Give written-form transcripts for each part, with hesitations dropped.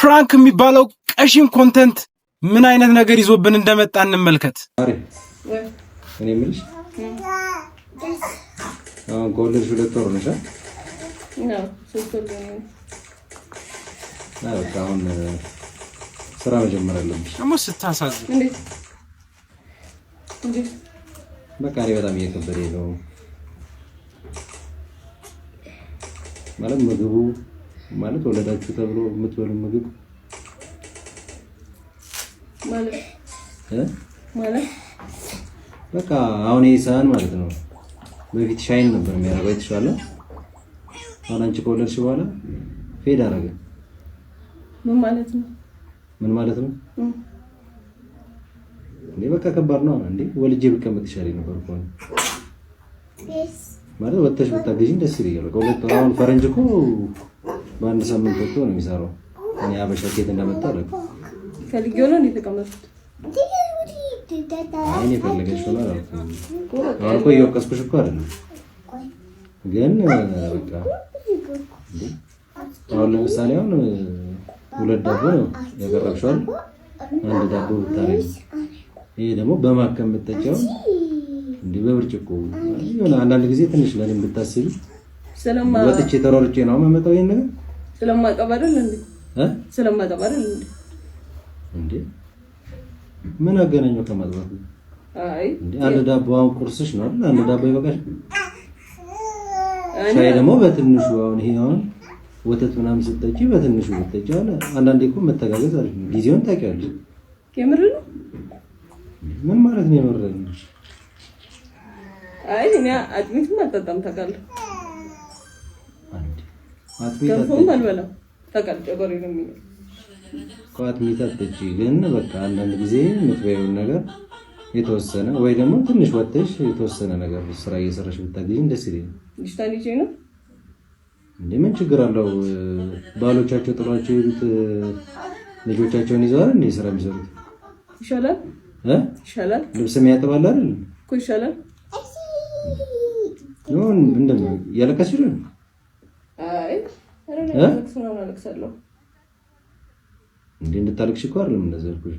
ፕራንክ የሚባለው ቀሽም ኮንተንት ምን አይነት ነገር ይዞብን እንደመጣ እንመልከት። እኔ ምልሽ አሁን ኮሌጅ 2 ወር ነሽ? ነው 3 ወር ነው። በቃ አሁን ስራ መጀመር አለብሽ። ደግሞ ስታሳዝን እንዴ በቃ እኔ በጣም እየከበደኝ ነው ማለት ምግቡ ማለት ወለዳችሁ ተብሎ የምትበሉ ምግብ ማለት በቃ አሁን ይሳን ማለት ነው። በፊት ሻይን ነበር የሚያረጋው የተሻለ። አሁን አንቺ ከወለድሽ በኋላ ፌድ አረገ። ምን ማለት ነው? ምን ማለት ነው? እንዴ በቃ ከባድ ነው እንዴ። ወልጄ ብቀመጥ ይሻለኝ ነበር እኮ ማለት ወጥተሽ ብታገዢኝ ደስ ይለኛል። ከሁለት አሁን ፈረንጅ እኮ በአንድ ሳምንት ወጥቶ ነው የሚሰራው። እኔ አበሻ ኬት እንደመጣ አለ ከልጊዮ ነው የተቀመጡት። እኔ ፈለገሽ ሆነ አልኩ። አሁን እኮ እየወቀስኩሽ እኮ አይደለም ግን በቃ አሁን ለምሳሌ አሁን 2 ዳቦ ነው ያቀረብሽው። አንድ ዳቦ ብታረጊ ይሄ ደግሞ በማከም ብትጠጪው እንዴ በብርጭቆ ይሆነ። አንዳንድ ጊዜ ትንሽ ለኔም ብታስቢ ወጥቼ ተሯርጬ ነው የምመጣው። ይሄን ነገር ስለማቀባረል እንዴ ምን አገናኘው ከማጥባት? አይ እንዴ አንድ ዳቦ አሁን ቁርስሽ ነው አይደል? አንድ ዳቦ ይበቃሽ። ሻይ ደግሞ በትንሹ አሁን ይሄ አሁን ወተት ምናምን ስትጠጪ በትንሹ ብትጠጪ አለ። አንዳንዴ እኮ መተጋገዝ አለ። ጊዜውን ታውቂያለሽ። የምር ነው። ምን ማለት ነው የምር ነው? አይ እኔ አጥሚትም አልጠጣም ታውቃለህ። አጥሚት አልበላም ታውቃለህ። ጨጓራዬ ነው የሚለው አጥሚት አትጠጪ። ግን በቃ አንዳንድ ጊዜ የምትበይውን ነገር የተወሰነ ወይ ደግሞ ትንሽ ወጥተሽ የተወሰነ ነገር ስራ እየሰራሽ ብታገኝ ደስ ይለኛል። ልጅ ነው እንዴ ምን ችግር አለው? ባሎቻቸው ጥሏቸው የሄዱት ልጆቻቸውን ይዘዋል እንዴ ስራ የሚሰሩት? ይሻላል ይሻላል። ልብስም ያጥባል አይደል እኮ ይሻላል። ነው እንደምን ያለቀስሽ ነው? አይ አለቅሳለሁ እንዴ እንድታለቅሽ እኮ አይደለም እንደዛ ያልኩሽ።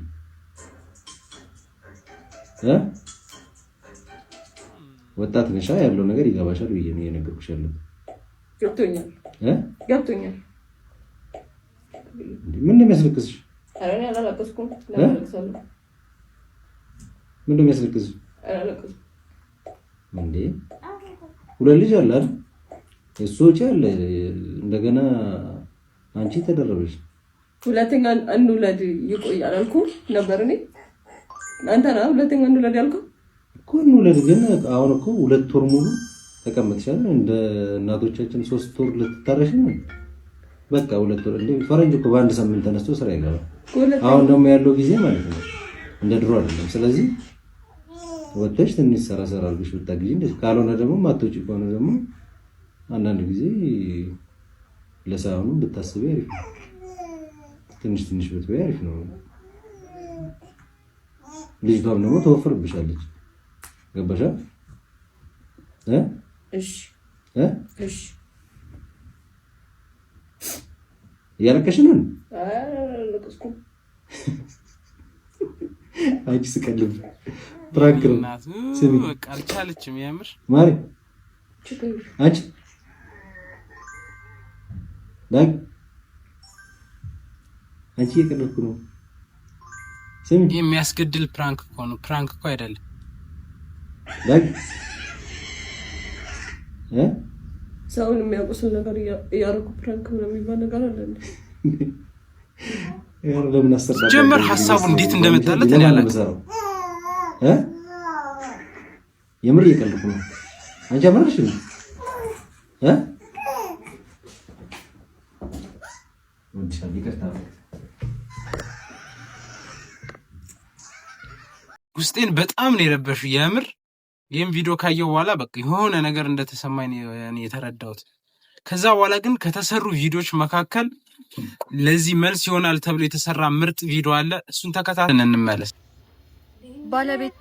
ወጣት ነሻ ያለው ነገር ይገባሻል ብዬ ነው የነገርኩሽ ያለው። ገብቶኛል ገብቶኛል። ምን ነው የሚያስለቅስሽ? ኧረ እኔ አላለቀስኩም። ለማለቅሳለሁ። ምን ነው የሚያስለቅስሽ? አላለቀስኩም እንዴ 2 ልጅ አለ አይደል? እሱ አለ እንደገና አንቺ ተደረበሽ። ሁለተኛ እንውለድ ይቆያል አልኩህ ነበር እኔ አንተ ነው ሁለተኛ እንውለድ ያልኩህ እኮ። እንውለድ ግን አሁን እኮ 2 ወር ሙሉ ተቀምጥሻል። እንደ እናቶቻችን 3 ወር ልትታረሽ ነው። በቃ 2 ወር እንዴ ፈረንጅ እኮ በአንድ ሳምንት ተነስቶ ስራ ይገባል። አሁን ደግሞ ያለው ጊዜ ማለት ነው እንደ ድሮ አይደለም። ስለዚህ ወጥተሽ ትንሽ ሰራ አድርገሽ ብታግዢ እንደዚህ። ካልሆነ ደግሞ ማትወጪ ከሆነ ደግሞ አንዳንድ ጊዜ ለሳውኑ ብታስቢ አሪፍ ነው። ትንሽ ብትበይ አሪፍ ነው። ልጅቷም ደግሞ ተወፍርብሻለች። ገባሻ? እሺ እሺ እያለቀሽ ነው? አላለቀስኩም። አንቺ ስቀልብ ፕራንክ ነው። ስሚ በቃ አልቻለችም። ያምር ማሪ አንቺ ዳግ አንቺ እየቀለድኩ ነው። ስሚ የሚያስገድል ፕራንክ እኮ ነው። ፕራንክ እኮ አይደለም። ዳግ ሰውን የሚያውቁስል ነገር እያደረኩ ፕራንክ ነው የሚባል ነገር አለ እንዴ? ያው ለምን አሰራ ጀመር ሐሳቡ እንዴት እንደመጣለት እኔ አላውቅም። የምር እየቀለድኩ ነው። አንቺ አመረሽ ነው ውስጤን በጣም ነው የረበሽው የምር። ይሄን ቪዲዮ ካየው በኋላ በቃ የሆነ ነገር እንደተሰማኝ ነው የተረዳሁት። ከዛ በኋላ ግን ከተሰሩ ቪዲዮዎች መካከል ለዚህ መልስ ይሆናል ተብሎ የተሰራ ምርጥ ቪዲዮ አለ። እሱን ተከታተልን እንመለስ። ባለቤት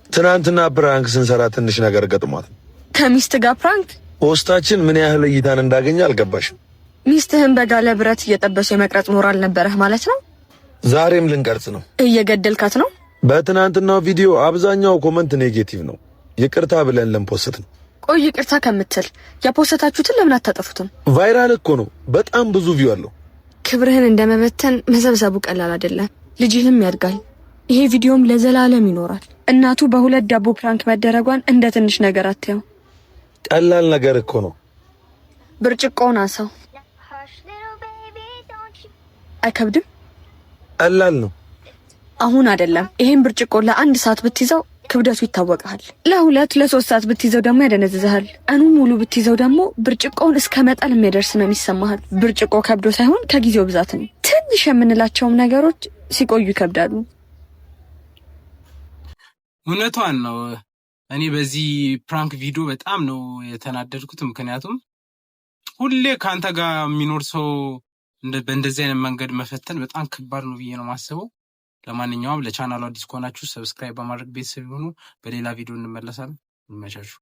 ትናንትና ፕራንክ ስንሰራ ትንሽ ነገር ገጥሟት ከሚስት ጋር ፕራንክ ፖስታችን ምን ያህል እይታን እንዳገኘ አልገባሽም። ሚስትህን በጋለ ብረት እየጠበሱ የመቅረጽ ሞራል ነበረህ ማለት ነው? ዛሬም ልንቀርጽ ነው። እየገደልካት ነው? በትናንትናው ቪዲዮ አብዛኛው ኮመንት ኔጌቲቭ ነው። ይቅርታ ብለን ለምፖስት ነው። ቆይ ይቅርታ ከምትል የፖስታችሁትን ለምን አታጠፉትም? ቫይራል እኮ ነው። በጣም ብዙ ቪው አለው። ክብርህን እንደመበተን መዘብዘቡ ቀላል አይደለም። ልጅህም ያድጋል። ይሄ ቪዲዮም ለዘላለም ይኖራል። እናቱ በሁለት ዳቦ ፕራንክ መደረጓን እንደ ትንሽ ነገር አትየው። ቀላል ነገር እኮ ነው። ብርጭቆውን አንሳው። አይከብድም? ቀላል ነው። አሁን አይደለም። ይሄን ብርጭቆ ለአንድ ሰዓት ብትይዘው ክብደቱ ይታወቃል። ለሁለት ለሶስት ሰዓት ብትይዘው ደግሞ ያደነዝዝሃል። ቀኑን ሙሉ ብትይዘው ደግሞ ብርጭቆውን እስከ መጣል የሚደርስ ነው የሚሰማሃል። ብርጭቆ ከብዶ ሳይሆን ከጊዜው ብዛት ነው። ትንሽ የምንላቸውም ነገሮች ሲቆዩ ይከብዳሉ። እውነቷን ነው። እኔ በዚህ ፕራንክ ቪዲዮ በጣም ነው የተናደድኩት። ምክንያቱም ሁሌ ከአንተ ጋር የሚኖር ሰው በእንደዚህ አይነት መንገድ መፈተን በጣም ከባድ ነው ብዬ ነው የማስበው። ለማንኛውም ለቻናሉ አዲስ ከሆናችሁ ሰብስክራይብ በማድረግ ቤተሰብ ይሁኑ። በሌላ ቪዲዮ እንመለሳለን። ይመቻችሁ።